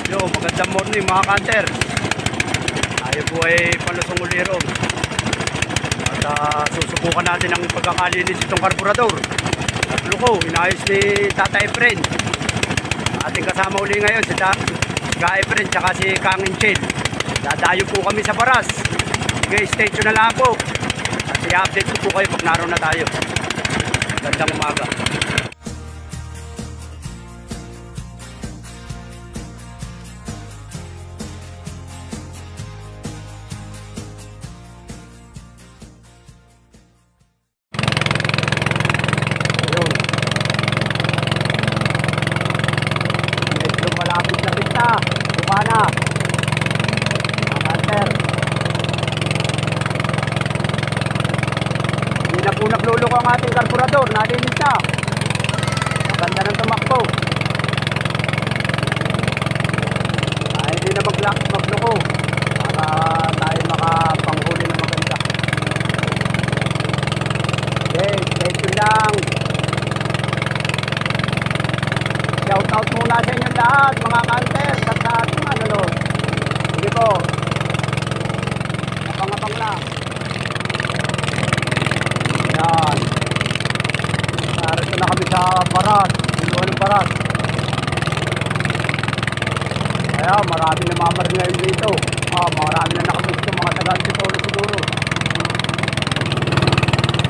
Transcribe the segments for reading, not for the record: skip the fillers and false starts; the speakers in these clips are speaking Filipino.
Yo, magandang morning mga kanter. Tayo po ay palusong uliro. At susubukan natin ang pagkakalinis itong karburador. Tatlo ko, inayos ni Tata Efren. Ating kasama uli ngayon si Ka Efren tsaka si Kang Inchil. Dadayo po kami sa Baras. Sige, stay tuned na lang po. At i-update ko po kayo pag naroon na tayo. Magandang umaga. Bukana Master, hindi na po nagluluko ang ating karburador. Nalinis na, maganda ng tumakbo. Hindi na magluko para tayo makapanghuli na maganda. Okay, stay tuned lang. Shout out muna sa inyo lahat mga kanter at sa ating ano. Sige po, napangapang lang. Yan, narito na kami sa Baras, Iluan ng Baras. Kaya marami na mamar ngayon dito. Marami na nakamisto mga taga-Antipolo siguro.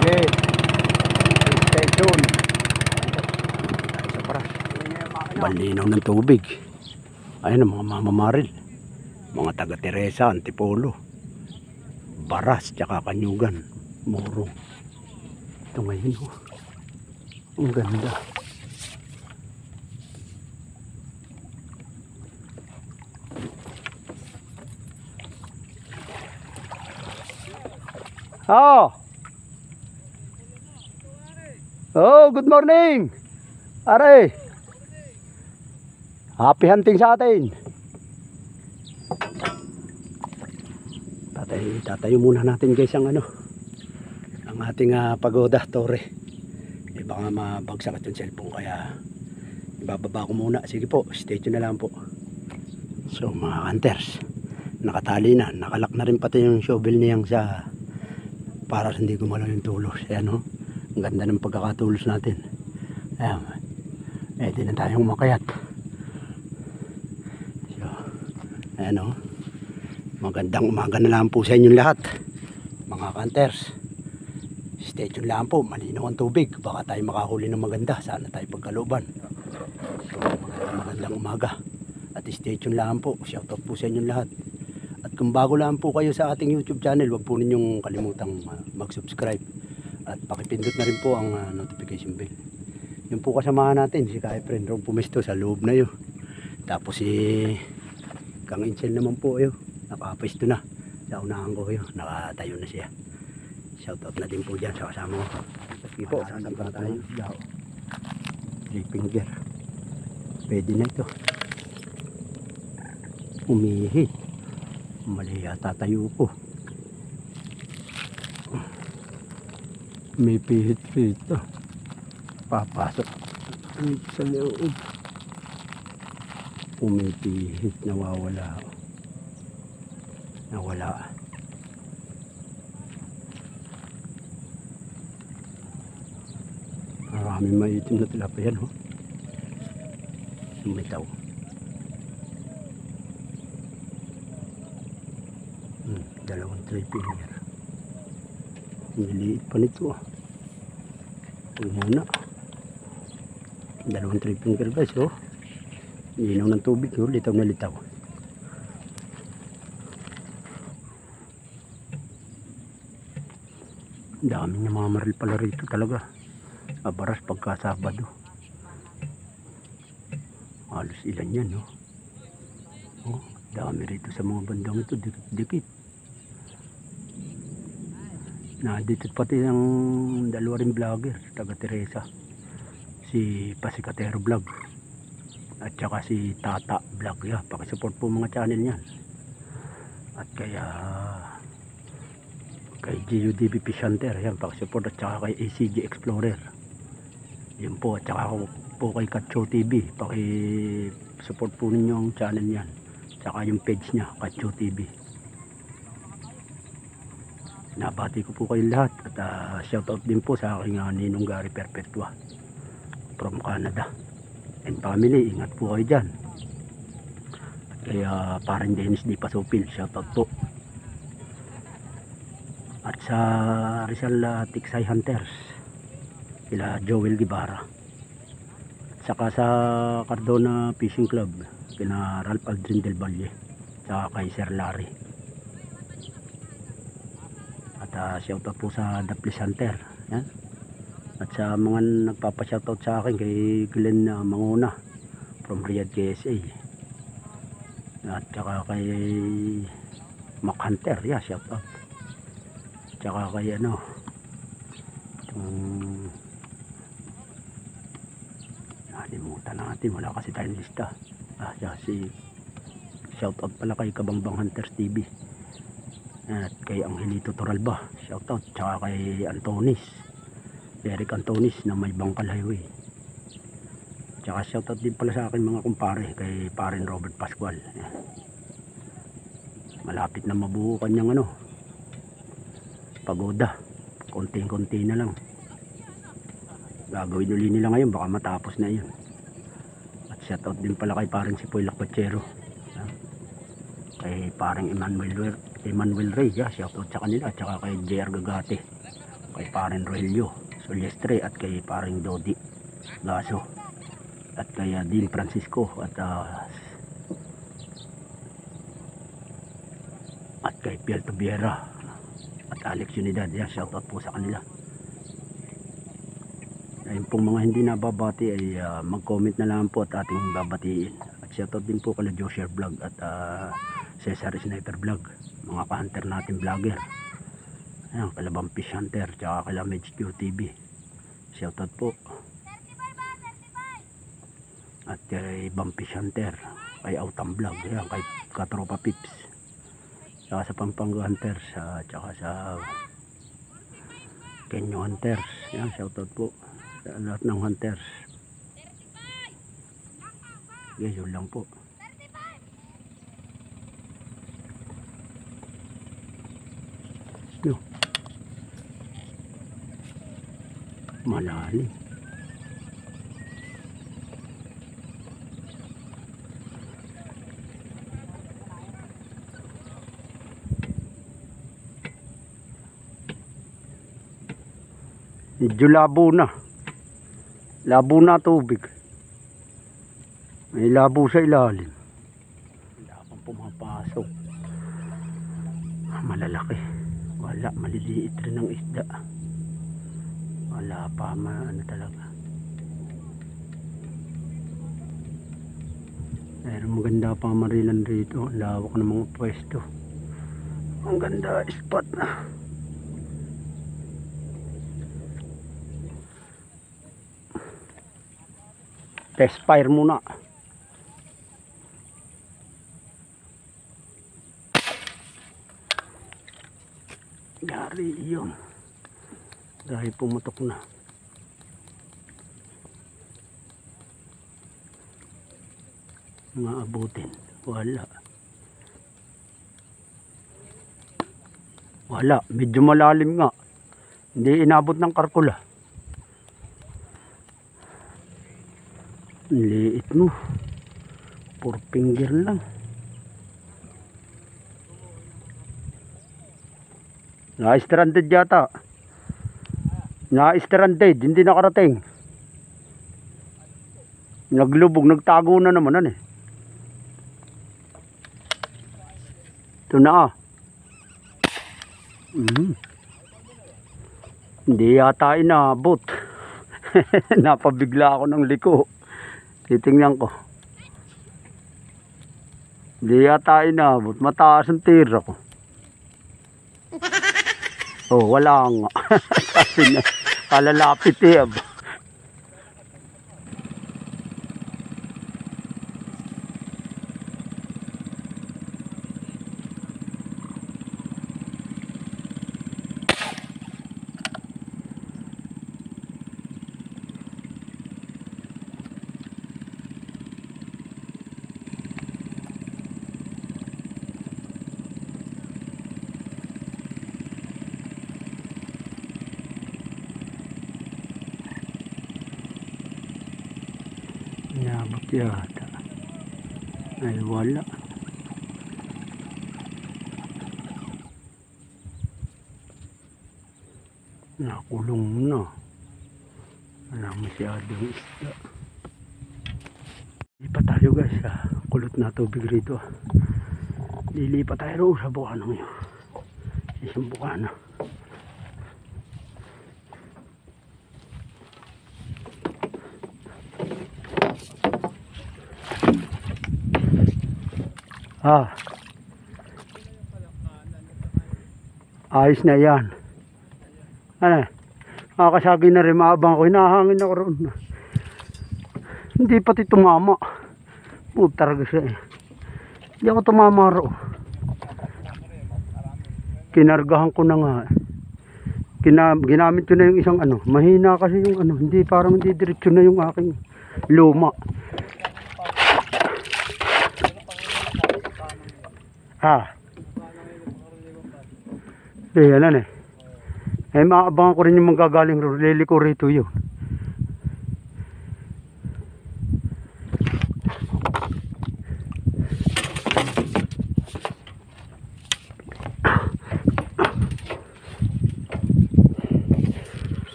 Okay, stay tuned. Sa Baras, malinaw ng tubig. Ayun ang mga mamamaril, mga taga Teresa, Antipolo, Baras, tsaka Kanyugan, Morong. Ito ngayon, ang ganda. Good morning are. Happy hunting sa atin. Tatayo muna natin guys ang ang ating pagoda tore. Baka mabagsak at yung cellphone kaya ibababa ko muna. Sige po, stay tuned na lang po. So mga hunters, nakatali na, nakalak na rin pati yung shovel niyang sa para hindi gumalaw yung tulos. Ayan ang ganda ng pagkakatulos natin. Ayan, pwede na tayong makayat. Ano, magandang umaga na lang po sa inyong lahat mga hunters. Stay tuned lang po, malinaw ang tubig, baka tayo makahuli ng maganda, sana tayo pagkalooban. So magandang umaga at stay tuned lang po. Shout out po sa inyong lahat. At kung bago lang po kayo sa ating YouTube channel, wag po ninyong kalimutang mag-subscribe at pakipindot na rin po ang notification bell. Yung po kasamahan natin si Ka Efren Ron pumisto sa loob na yun. Tapos si Kang Inchil naman po yun, nakapesto na sa unahan ko yun, nakatayo na siya. Shoutout na din po dyan sa kasama ko. Sige po, sasampa tayo. 3 finger, pwede na ito. Umihi, mali yata tayo ko. May pihit ito, papasok sa loob. Umipihit, nawawala. Maraming maitim na tilapia yan lumitaw. Dalawang 3 finger. Niliit pa nito muna. Dalawang 3 finger guys. Linaw ng tubig, litaw na litaw. Daming namamaril pala rito talaga. Baras pagka Sabado. Halos ilan yan, dami rito sa mga bandang ito, dikit-dikit. Dito pati ang dalawa rin vlogger, taga Teresa. Si Pasikatero Vlog. At saka si Tata Vlog, pakisupport po mga channel niyan. At kaya kay GUDB Fish Hunter, pakisupport. At saka kay ACG Explorer, yun po. At saka po kay Katcho TV, support po ninyo ang channel niyan. Tsaka yung page niya, Kacho TV. Nabati ko po kayong lahat. At shoutout din po sa aking Ninong Gary Perpetua from Canada. And family, ingat po kayo dyan. At kaya parang Dennis Di Pasupil, shoutout po. At sa Rizal Tiksay Hunters, kila Joel Guevara. Saka sa Cardona Fishing Club, kina Ralph Aldrin Del Valle, saka kay Sir Larry. At shoutout po sa Daplis Hunter. Yan. At sa mga nagpapa-shoutout sa akin, kay Glenn Manguna from Riyadh, KSA. At saka kay Mac Hunter, yeah, shoutout. Tsaka kay nalimutan natin, wala kasi tayong lista. Si shoutout pala kay Kabangbang Hunters TV. At kay Angelito Toralba, shoutout. Tsaka kay Antonis, Eric Antonis na may Bangkal Highway. Tsaka shoutout din pala sa akin mga kumpare, kay Parin Robert Pascual. Malapit na mabuo kanyang pagoda, konting-konti na lang. Gagawin uli nila ngayon, baka matapos na yun. At shoutout din pala kay paring si Poy Lakbachero, kay paring Emmanuel Rey, shoutout sa kanila. At saka kay JR Gagate, kay paring Rogelio Solyestre, at kay paring Dodi Gaso, at kay Dean Francisco, at kay Piel Tubiera at Alex Unidad. Shoutout po sa kanila. Ayun pong mga hindi nababati ay mag-comment na lang po at ating babatiin. At shoutout din po kala Josher Vlog at Cesar Sniper Vlog, mga ka-hunter natin vlogger. Ayan, kala Bumpy Hunter, tsaka kala Medj TV. Shoutout po. At kay Bumpy Hunter, kay Autumn Vlog, ayan, kay Katropa Pips, tsaka sa Pampanga Hunters, tsaka sa Kenyo Hunters. Yan, shoutout po sa lahat ng hunters. Yun lang po. No. Malalim. Medyo labo na tubig, may labo sa ilalim, wala pang pumapasok. Malalaki, wala, maliliit rin ang isda, wala pa talaga. Pero maganda pa marilan rito, lawak ng mga pwesto, ang ganda spot na. Test fire muna. Yari yun. Dahil pumutok na. Mga abutin. Wala. Wala. Medyo malalim nga. Hindi inabot ng karkula. Liit mo, 4 finger lang. Na-stranded yata. Na-stranded, hindi nakarating. Naglubog, nagtago na naman Ito na Hindi yata inabot. Napabigla ako ng liko. Titingnan ko. Hindi yata inabot. Mataas ang tira ko. Oh, wala nga. Kasi na, kalalapit yata. Ay wala. Nakulong na. Wala masyadong isda. Lipat tayo guys sa kulot na tubig rito. Lilipat tayo sa bukano yun. Isang bukano. Ayos na yan. Ano? Nakakasagi na rin, maabang ko. Hinahangin ako roon. Hindi pati tumama. Puta talaga siya eh. Hindi ako tumama roon. Kinargahan ko na nga. Ginamit ko na yung isang ano. Mahina kasi yung ano. Hindi, parang hindi diretso na yung aking luma. Yan ano eh. Eh maabangan ko rin yung manggagaling lili ko rito yun.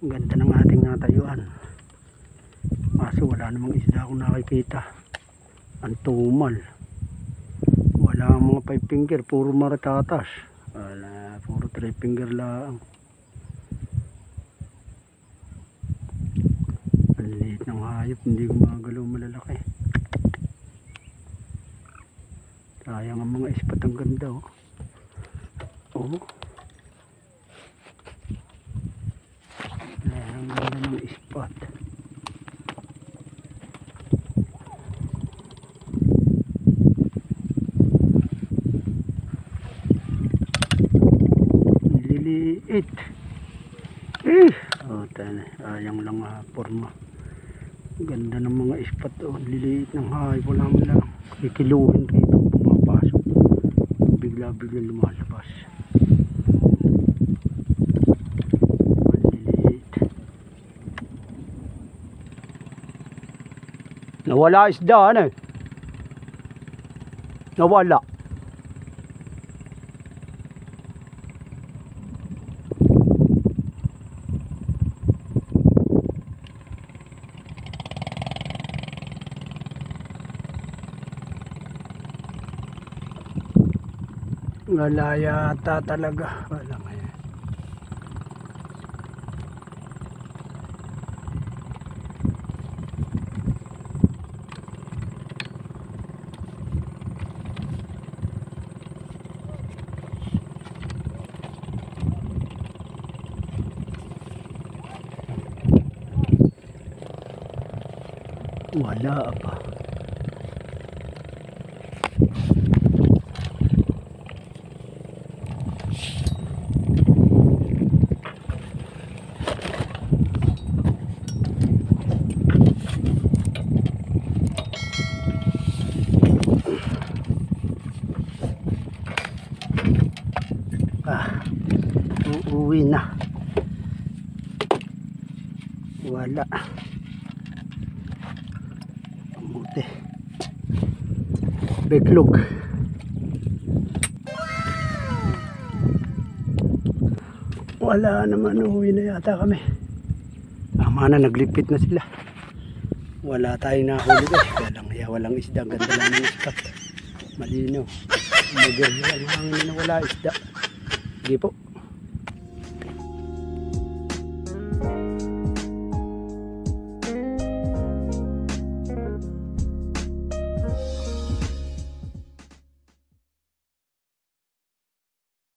Ang ganda ng ating natayuan. Kaso wala namang isda akong nakikita. Ang tumal. Wala ang mga 5 finger. Puro maratatas. Wala. Puro 3 finger lang. Ang liit ng hayop. Hindi gumagalaw malalaki. Sayang ang mga ispat. Ang ganda oh. Oh. Ang ganda ng ispat. Liliit. Oh, tana. Ayang lang forma. Ganda ng mga ispat oh. Liliit ng hayop. Wala mo lang. Kikiluhin rito. Pumapasok. Bigla-bigla lumalabas. Nawala isda ano eh. Nawala. Wala yata talaga. Wala nga yan. Wala pa. Uuwi na. Wala. Kamuti. Beglog. Wala naman, uuwi na yata kami. Tama na, naglipit na sila. Wala tayong nahuli guys. Walang isda. Ganda lang ng ispat. Malinaw. Maganda lang hangin na wala isda. Sige po.